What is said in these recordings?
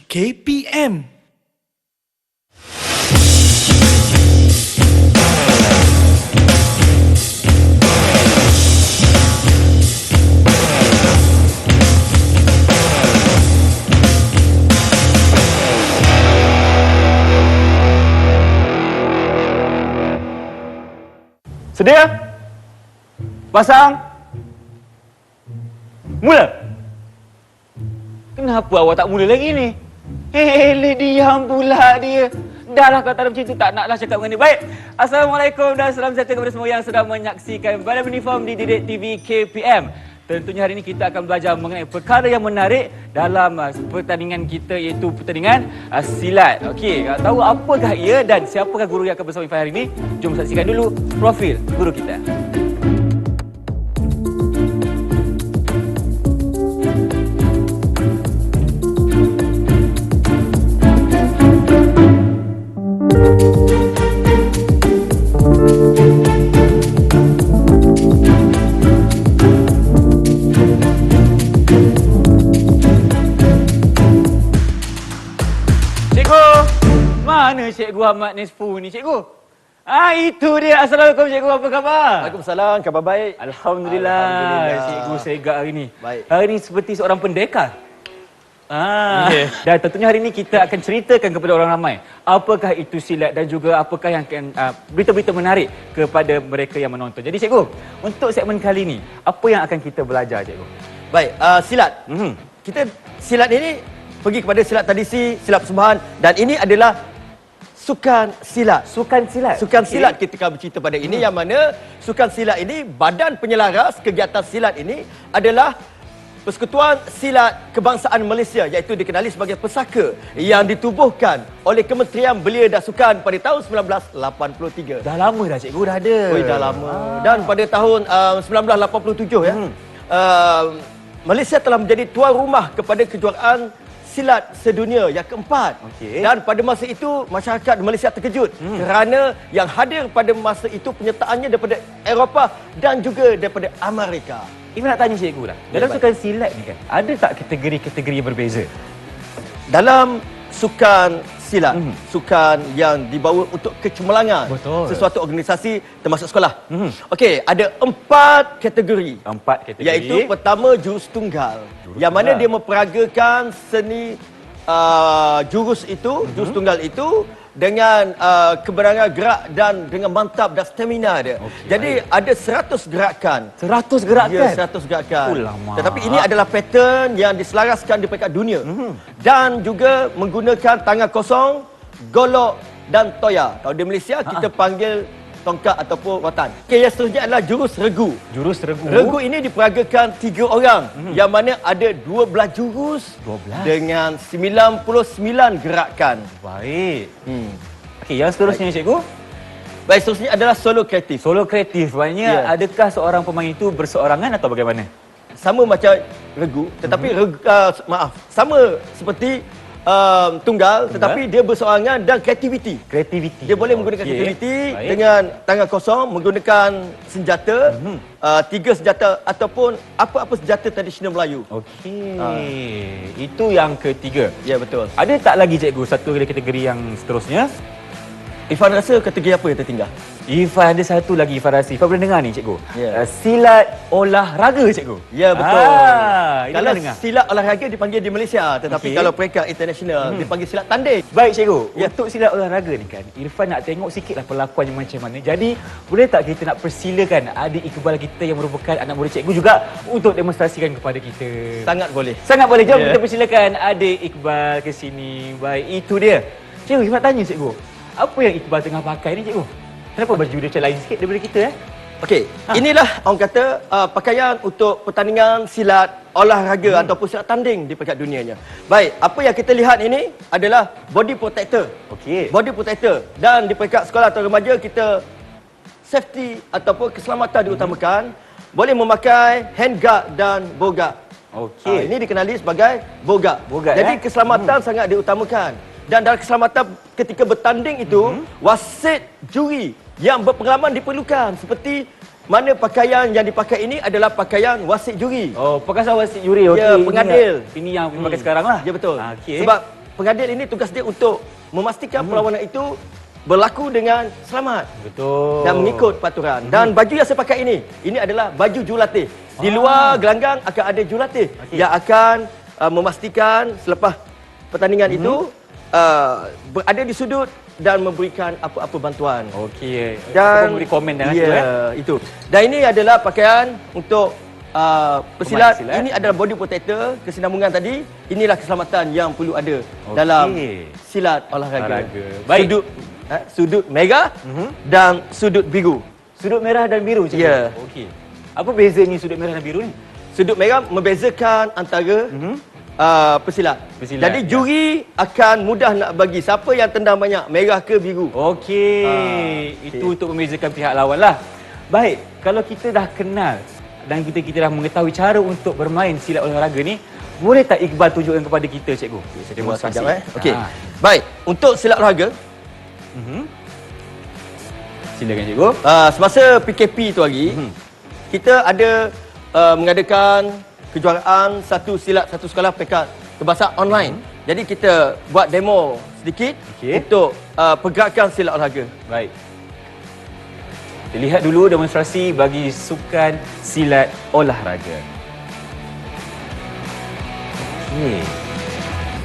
KPM. Sedia? Pasang. Mula. Kenapa awak tak mula lagi ni? Hei, diam pula dia. Dah lah kata macam tu, tak naklah cakap dengan dia. Baik. Assalamualaikum dan salam sejahtera kepada semua yang sedang menyaksikan Badan Uniform di Didik TV KPM. Tentunya hari ini kita akan belajar mengenai perkara yang menarik dalam pertandingan kita, iaitu pertandingan silat. Okey, tahu apakah ia dan siapakah guru yang akan bersama Ifan hari ini? Jom saksikan dulu profil guru kita. Mana Cikgu Ahmad Nisfu ni, Cikgu? Itu dia. Assalamualaikum, Cikgu. Apa khabar? Waalaikumsalam. Khabar baik? Alhamdulillah. Cikgu segak hari ni. Baik. Hari ni seperti seorang pendekar. Dan tentunya hari ini kita akan ceritakan kepada orang ramai apakah itu silat dan juga apakah yang akan berita-berita menarik kepada mereka yang menonton. Jadi Cikgu, untuk segmen kali ini, apa yang akan kita belajar, Cikgu? Baik, silat. Kita silat ini pergi kepada silat tradisi, silat persembahan, dan ini adalah sukan silat. Sukan silat. Sukan silat kita akan bercerita pada ini, yang mana sukan silat ini, badan penyelaras kegiatan silat ini adalah Persekutuan Silat Kebangsaan Malaysia, iaitu dikenali sebagai Pesaka, yang ditubuhkan oleh Kementerian Belia dan Sukan pada tahun 1983. Dah lama dah, Cikgu, dah ada. Dah lama. Dan pada tahun 1987 Malaysia telah menjadi tuan rumah kepada kejuaraan silat sedunia yang keempat. Dan pada masa itu masyarakat Malaysia terkejut kerana yang hadir pada masa itu penyertaannya daripada Eropah dan juga daripada Amerika. Ifan nak tanya Cikgu lah. Dalam sukan silat ni kan, ada tak kategori-kategori yang berbeza? Dalam sukan silat, sukan yang dibawa untuk kecemerlangan sesuatu organisasi termasuk sekolah. Okey, ada 4 kategori. 4 kategori. Iaitu pertama jurus tunggal. Yang mana dia memperagakan seni jurus tunggal itu dengan keberangan gerak dan dengan mantap dan stamina dia. Jadi ada 100 gerakan. 100 gerakan? Ya, 100 gerakan. Lama. Tetapi ini adalah pattern yang diselaraskan di peringkat dunia. Dan juga menggunakan tangan kosong, golok dan toya. Kalau di Malaysia kita panggil tongkat ataupun rotan. Okey, yang seterusnya adalah jurus regu. Jurus regu. Regu ini diperagakan 3 orang, yang mana ada 12 jurus 12 dengan 99 gerakan. Baik. Okey, yang seterusnya Cikgu? Baik, seterusnya adalah solo kreatif. Solo kreatif. Maknanya adakah seorang pemain itu berseorangan atau bagaimana? Sama macam regu, tetapi sama seperti tunggal, tetapi dia berseorangan dan kreativiti. Dia boleh menggunakan kreativiti dengan tangan kosong, menggunakan senjata, 3 senjata ataupun apa-apa senjata tradisional Melayu. Okey. Itu yang ketiga. Ya, betul. Ada tak lagi Cikgu satu kategori yang seterusnya? Ifan rasa kategori apa yang tertinggal? Ifan ada satu lagi, Ifan rasa. Ifan pernah dengar ni, Cikgu? Silat olahraga, Cikgu? Ya, betul. Kalau dengar. silat olahraga dipanggil di Malaysia, tetapi kalau peringkat international dipanggil silat tanding. Baik, Cikgu. Untuk silat olahraga ni kan, Irfan nak tengok sikitlah perlakuannya macam mana. Jadi, boleh tak kita nak persilakan adik Iqbal kita yang merupakan anak murid Cikgu juga untuk demonstrasikan kepada kita? Sangat boleh. Sangat boleh. Jom kita persilakan adik Iqbal ke sini. Baik, itu dia. Cikgu, Irfan tanya Cikgu, apa yang Iqbal tengah pakai ni, Cikgu? Kenapa baju dia macam lain sikit daripada kita? Okey, inilah orang kata pakaian untuk pertandingan silat olahraga ataupun silat tanding di peringkat dunianya. Baik, apa yang kita lihat ini adalah body protector. Okey. Body protector. Dan di peringkat sekolah atau remaja kita safety ataupun keselamatan diutamakan. Boleh memakai handguard dan bowguard. Okey. Ini dikenali sebagai bowguard. Jadi keselamatan sangat diutamakan. Dan dalam keselamatan ketika bertanding itu, wasit juri yang berpengalaman diperlukan. Seperti mana pakaian yang dipakai ini adalah pakaian wasit juri. Oh, pakaian wasit juri. Okey. Ya, pengadil. Ini yang pakai sekarang lah. Ya, betul. Okay. Sebab pengadil ini tugas dia untuk memastikan perlawanan itu berlaku dengan selamat. Betul. Dan mengikut peraturan. Dan baju yang saya pakai ini adalah baju jurulatih. Di luar gelanggang akan ada jurulatih yang akan memastikan selepas pertandingan itu berada di sudut dan memberikan apa-apa bantuan. Okey. Dan memberi komen dah itu. Dan ini adalah pakaian untuk pesilat. Silat. Ini adalah body protector, kesinambungan tadi. Inilah keselamatan yang perlu ada dalam silat olahraga. Baik. Sudut merah dan sudut biru. Sudut merah dan biru, cikgu? Ya. Okey. Apa bezanya sudut merah dan biru ni? Sudut merah membezakan antara pesilat. Jadi juri akan mudah nak bagi siapa yang tendang banyak, merah ke biru. Okey. Itu untuk membezakan pihak lawan lah. Baik, kalau kita dah kenal dan kita dah mengetahui cara untuk bermain silat olahraga ni, boleh tak Iqbal tunjukkan kepada kita, cikgu? Saya buat sekejap. Okey. Baik, untuk silat olahraga, silakan cikgu. Semasa PKP tu hari, kita ada mengadakan kejuaraan satu silat satu sekolah peringkat kebangsaan online. Jadi kita buat demo sedikit untuk pergerakan silat olahraga. Baik. Kita lihat dulu demonstrasi bagi sukan silat olahraga. Okey.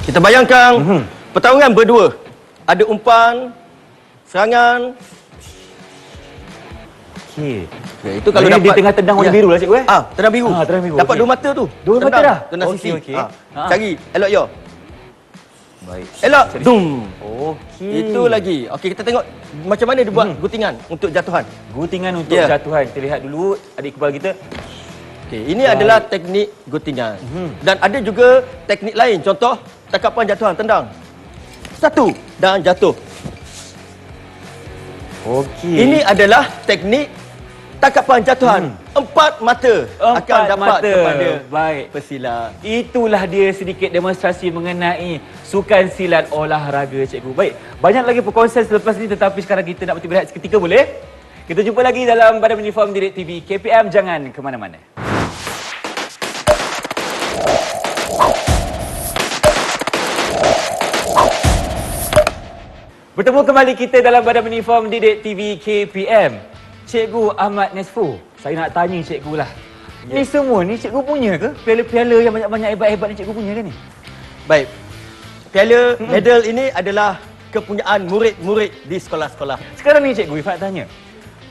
Kita bayangkan pertarungan berdua. Ada umpan, serangan. Okey. Okay, itu kalau dapat di tengah tendang warna biru lah cikgu tendang biru. Tendang biru. Dapat dua mata tu. Dua mata dah. Tendang Okey, sisi. okey. Cari elok yo. Baik. Elok. Dum. Okey. Itu lagi. Okey, kita tengok macam mana dia buat gutingan untuk jatuhan. Gutingan untuk jatuhan. Kita lihat dulu adik kepala kita. Okey, ini adalah teknik gutingan. Dan ada juga teknik lain. Contoh, tangkapan jatuhan, tendang. Satu dan jatuh. Okey. Ini adalah teknik tangkapan jatuhan. Empat mata akan dapat kepada pesilat. Itulah dia sedikit demonstrasi mengenai sukan silat olahraga, cikgu. Baik, banyak lagi perkongsian selepas ini, tetapi sekarang kita nak berehat seketika, boleh? Kita jumpa lagi dalam Badan Uniform Didik TV KPM. Jangan ke mana-mana. Bertemu kembali kita dalam Badan Uniform Didik TV KPM. Cikgu Ahmad Nesfu, saya nak tanya cikgu lah. Ni semua ni cikgu punya ke? Piala-piala yang banyak-banyak hebat-hebat ni cikgu punya ke ni? Baik. Piala medal ini adalah kepunyaan murid-murid di sekolah-sekolah. Sekarang ni cikgu Ifat tanya.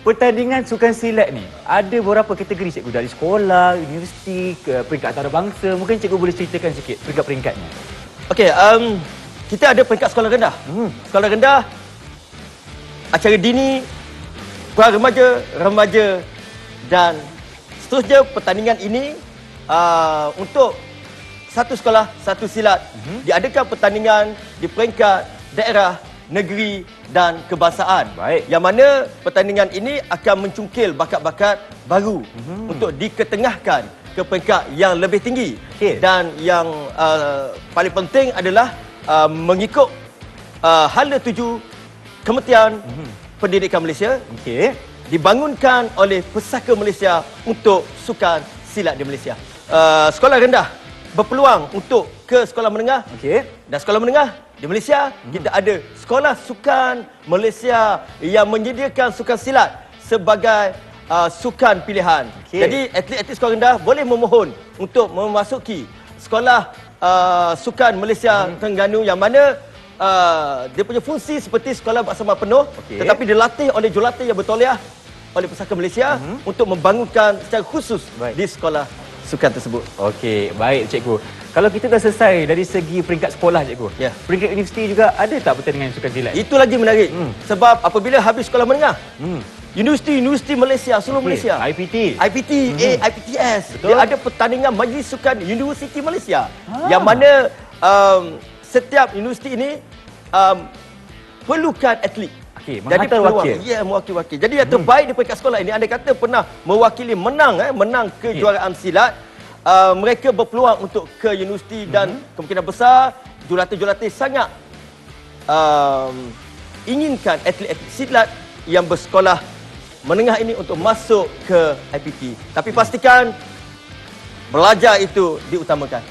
Pertandingan sukan silat ni ada beberapa kategori cikgu, dari sekolah, universiti, ke peringkat antarabangsa. Mungkin cikgu boleh ceritakan sikit peringkat-peringkatnya. Okey, kita ada peringkat sekolah rendah. Sekolah rendah, acara dini, pra remaja, remaja dan seterusnya. Pertandingan ini untuk satu sekolah, satu silat. Diadakan pertandingan di peringkat daerah, negeri dan kebangsaan. Baik. Yang mana pertandingan ini akan mencungkil bakat-bakat baru untuk diketengahkan ke peringkat yang lebih tinggi. Dan yang paling penting adalah mengikut hala tuju Kementerian Pendidikan Malaysia, dibangunkan oleh Pesaka Malaysia untuk sukan silat di Malaysia. Sekolah rendah berpeluang untuk ke sekolah menengah. Dan sekolah menengah di Malaysia, kita ada Sekolah Sukan Malaysia yang menyediakan sukan silat sebagai sukan pilihan. Jadi atlet-atlet sekolah rendah boleh memohon untuk memasuki Sekolah Sukan Malaysia Terengganu, yang mana dia punya fungsi seperti sekolah bersama penuh, tetapi dilatih oleh jurulatih yang bertauliah oleh Pesaka Malaysia untuk membangunkan secara khusus di sekolah sukan tersebut. Okey, baik cikgu. Kalau kita dah selesai dari segi peringkat sekolah cikgu, peringkat universiti juga ada tak pertandingan sukan silat? Itu lagi menarik. Sebab apabila habis sekolah menengah, universiti Malaysia, seluruh Malaysia, IPT, IPTS, dia ada pertandingan Majlis Sukan Universiti Malaysia, yang mana setiap universiti ini perlukan atlet. menghantar wakil. Ya, mewakil-wakil. Jadi yang terbaik di peringkat sekolah ini, andai kata pernah mewakili menang kejuaraan silat, mereka berpeluang untuk ke universiti dan kemungkinan besar jurulatih-jurulatih sangat inginkan atlet-atlet silat yang bersekolah menengah ini untuk masuk ke IPT. Tapi pastikan belajar itu diutamakan.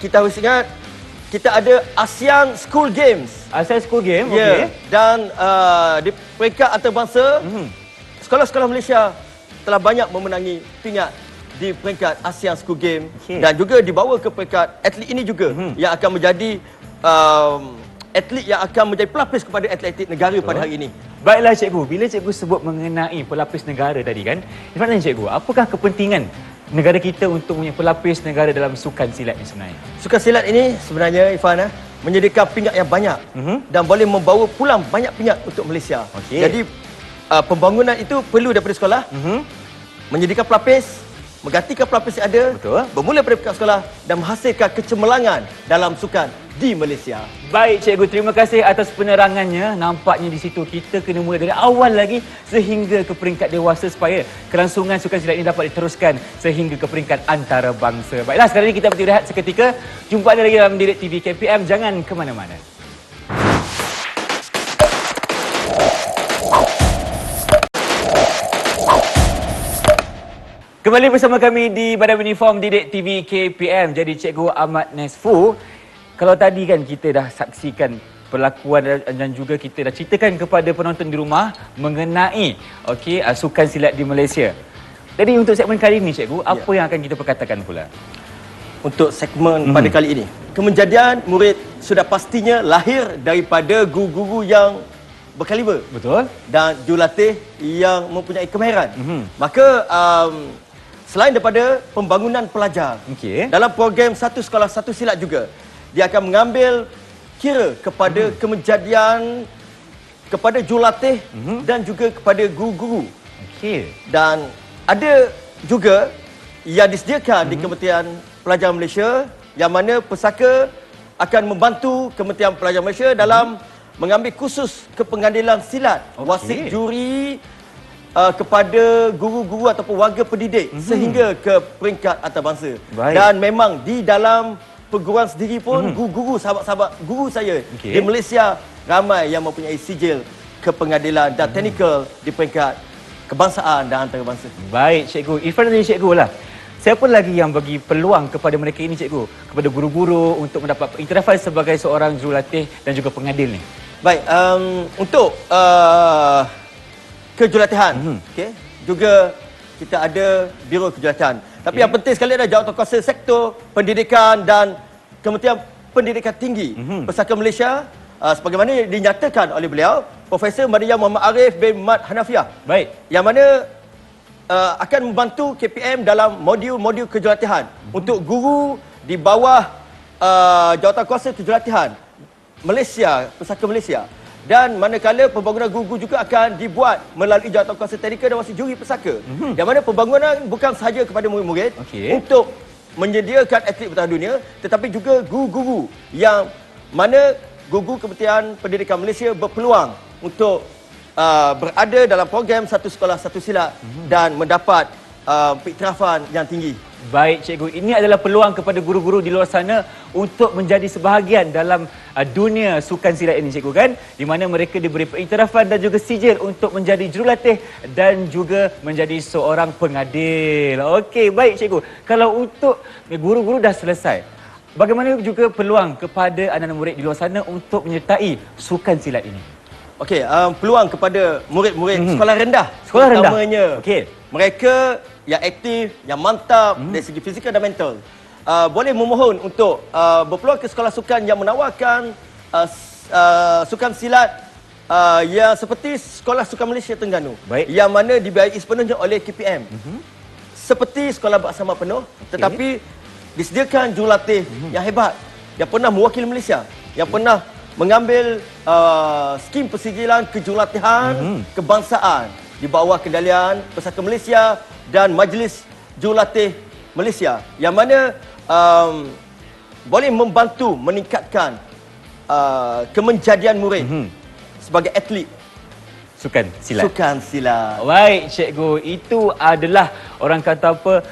Kita harus ingat, kita ada ASEAN School Games. Asal school game, Ya. okey. Dan di peringkat antarabangsa, sekolah-sekolah Malaysia telah banyak memenangi pingat di peringkat ASEAN School Game dan juga dibawa ke peringkat atlet ini juga yang akan menjadi atlet yang akan menjadi pelapis kepada atlet-atlet negara pada hari ini. Baiklah cikgu, bila cikgu sebut mengenai pelapis negara tadi kan, Irfan tanya cikgu, apakah kepentingan negara kita untuk punya pelapis negara dalam sukan silat ni sebenarnya? Sukan silat ini sebenarnya Irfan menyediakan pingat yang banyak dan boleh membawa pulang banyak pingat untuk Malaysia. Okey. Jadi pembangunan itu perlu daripada sekolah, menyediakan pelapis, menggantikan pelapis yang ada, Betul. bermula daripada peringkat sekolah dan menghasilkan kecemerlangan dalam sukan di Malaysia. Baik cikgu, terima kasih atas penerangannya. Nampaknya di situ kita kena mula dari awal lagi sehingga ke peringkat dewasa supaya kelangsungan sukan silat ini dapat diteruskan sehingga ke peringkat antarabangsa. Baiklah, sekarang ini kita berhenti rehat seketika. Jumpa anda lagi dalam Direct TV KPM. Jangan ke mana-mana. Kembali bersama kami di Badan Uniform Didik TV KPM. Jadi Cikgu Ahmad Nesfu, kalau tadi kan kita dah saksikan perlakuan dan juga kita dah ceritakan kepada penonton di rumah mengenai sukan silat di Malaysia. Jadi untuk segmen kali ini Cikgu, apa yang akan kita perkatakan pula? Untuk segmen pada kali ini, kemenjadian murid sudah pastinya lahir daripada guru-guru yang berkaliber. Betul? Dan jurulatih yang mempunyai kemahiran. Maka selain daripada pembangunan pelajar, dalam program Satu Sekolah Satu Silat juga, dia akan mengambil kira kepada kemenjadian kepada jurulatih dan juga kepada guru-guru. Dan ada juga yang disediakan di Kementerian Pelajaran Malaysia yang mana pesaka akan membantu Kementerian Pelajaran Malaysia dalam mengambil kursus kepengadilan silat, wasit juri kepada guru-guru ataupun warga pendidik sehingga ke peringkat antarabangsa. Dan memang di dalam perguruan sendiri pun guru-guru, sahabat-sahabat guru saya di Malaysia ramai yang mempunyai sijil kepengadilan dan teknikal di peringkat kebangsaan dan antarabangsa. Baik Cikgu, Irfan dan Cikgu lah. Siapa lagi yang bagi peluang kepada mereka ini Cikgu? Kepada guru-guru untuk mendapat iktirafan sebagai seorang jurulatih dan juga pengadil ni? Baik, untuk kejurulatihan, juga kita ada Biro Kejurulatihan. Tapi yang penting sekali adalah Jawatankuasa Sektor Pendidikan dan Kementerian Pendidikan Tinggi Pesaka Malaysia, sebagaimana dinyatakan oleh beliau, Profesor Maria Muhammad Arif bin Mat Hanafiah. Baik. Yang mana akan membantu KPM dalam modul-modul kejurulatihan untuk guru di bawah Jawatankuasa Kejurulatihan Malaysia, Pesaka Malaysia. Dan manakala pembangunan guru-guru juga akan dibuat melalui Jawatankuasa Teknikal dan Wasit Juri Pesaka. Yang mana pembangunan bukan sahaja kepada murid-murid untuk menyediakan atlet bertahan dunia, tetapi juga guru-guru yang mana guru Kementerian Pendidikan Malaysia berpeluang untuk berada dalam program Satu Sekolah Satu Silat dan mendapat iktirafan yang tinggi. Baik Cikgu, ini adalah peluang kepada guru-guru di luar sana untuk menjadi sebahagian dalam dunia sukan silat ini Cikgu kan, di mana mereka diberi iktirafan dan juga sijil untuk menjadi jurulatih dan juga menjadi seorang pengadil. Okey, baik Cikgu. Kalau untuk guru-guru dah selesai, bagaimana juga peluang kepada anak-anak murid di luar sana untuk menyertai sukan silat ini? Okey, peluang kepada murid-murid sekolah rendah. Sekolah rendah. Utamanya, mereka yang aktif, yang mantap dari segi fizikal dan mental, boleh memohon untuk berpeluang ke sekolah sukan yang menawarkan sukan silat yang seperti Sekolah Sukan Malaysia Terengganu. Yang mana dibiayai sepenuhnya oleh KPM. Seperti sekolah bersama penuh, tetapi disediakan jurulatih yang hebat, yang pernah mewakili Malaysia, yang pernah mengambil skim persijilan kejurulatihan kebangsaan di bawah kendalian Pesaka Malaysia dan Majlis Jurulatih Malaysia, yang mana boleh membantu meningkatkan kemenjadian murid sebagai atlet sukan silat. Sukan silat. Baik, cikgu. Itu adalah orang kata apa,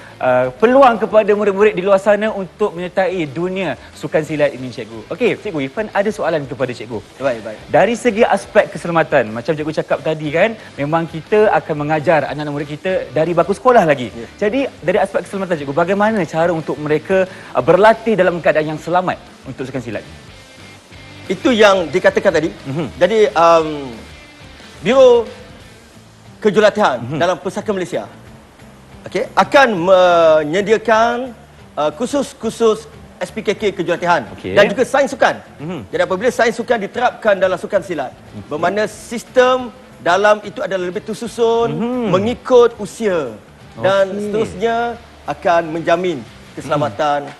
peluang kepada murid-murid di luar sana untuk menyertai dunia sukan silat ini, cikgu. Okey, cikgu Irfan ada soalan kepada cikgu. Baik. Dari segi aspek keselamatan, macam cikgu cakap tadi kan, memang kita akan mengajar anak-anak murid kita dari bangku sekolah lagi. Jadi, dari aspek keselamatan, cikgu, bagaimana cara untuk mereka berlatih dalam keadaan yang selamat untuk sukan silat? Itu yang dikatakan tadi. Jadi, Biro Kejurulatihan dalam Pusaka Malaysia akan menyediakan kursus-kursus SPKK Kejurulatihan dan juga sains sukan. Jadi apabila sains sukan diterapkan dalam sukan silat, bermakna sistem dalam itu adalah lebih tersusun, mengikut usia dan seterusnya akan menjamin keselamatan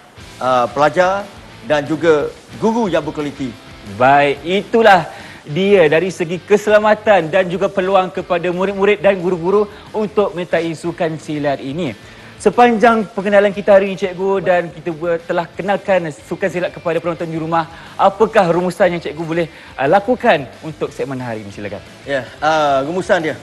pelajar dan juga guru yang berkualiti. Baik, itulah dia dari segi keselamatan dan juga peluang kepada murid-murid dan guru-guru untuk menyertai sukan silat ini. Sepanjang pengenalan kita hari ini, cikgu, dan kita telah kenalkan sukan silat kepada penonton di rumah, apakah rumusan yang cikgu boleh lakukan untuk segmen hari ini? Silakan. Ya, rumusan dia.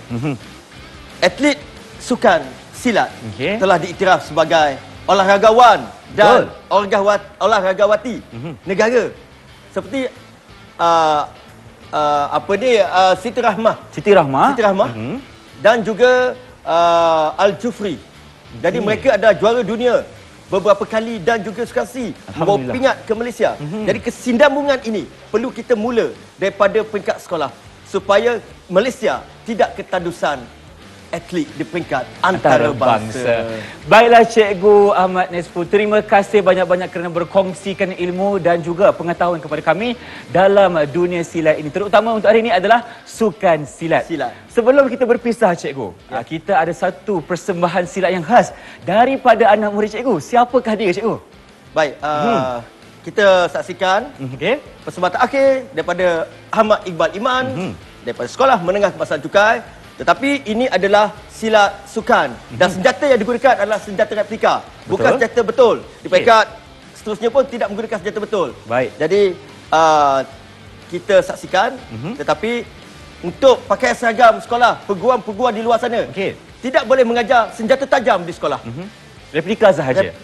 Atlet sukan silat telah diiktiraf sebagai olahragawan dan olahragawati negara. Seperti Siti Rahmah dan juga Al-Jufri. Jadi mereka ada juara dunia beberapa kali dan juga sukasi membawa pingat ke Malaysia. Jadi kesinambungan ini perlu kita mula daripada peringkat sekolah supaya Malaysia tidak ketandusan atlet di peringkat antarabangsa. Baiklah, Cikgu Ahmad Nesfu, terima kasih banyak-banyak kerana berkongsikan ilmu dan juga pengetahuan kepada kami dalam dunia silat ini. Terutama untuk hari ini adalah sukan silat. Sebelum kita berpisah, Cikgu, kita ada satu persembahan silat yang khas daripada anak murid Cikgu. Siapakah dia, Cikgu? Baik, kita saksikan persembahan akhir daripada Ahmad Iqbal Iman daripada Sekolah Menengah Kebangsaan Cukai. Tetapi ini adalah silat sukan dan senjata yang digunakan adalah senjata replika, bukan senjata betul. Di peringkat seterusnya pun tidak menggunakan senjata betul. Baik. Jadi kita saksikan, tetapi untuk pakai seragam sekolah, peguam-peguam di luar sana tidak boleh mengajar senjata tajam di sekolah. Replika sahaja.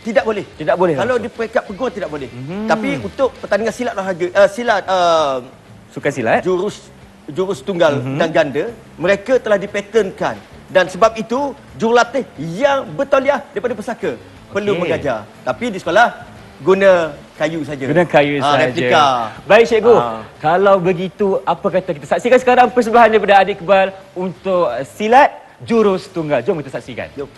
Tidak boleh. Tidak boleh. Kalau di peringkat peguam tidak boleh. Tapi untuk pertandingan silat sukan silat, jurus tunggal dan ganda, mereka telah dipatenkan dan sebab itu jurulatih yang bertauliah daripada pusaka perlu mengajar. Tapi di sekolah guna kayu saja. Guna kayu saja. Replika. Baik, Cikgu. Kalau begitu, apa kata kita saksikan sekarang persembahan daripada Adik Iqbal untuk silat jurus tunggal. Jom kita saksikan. Jom.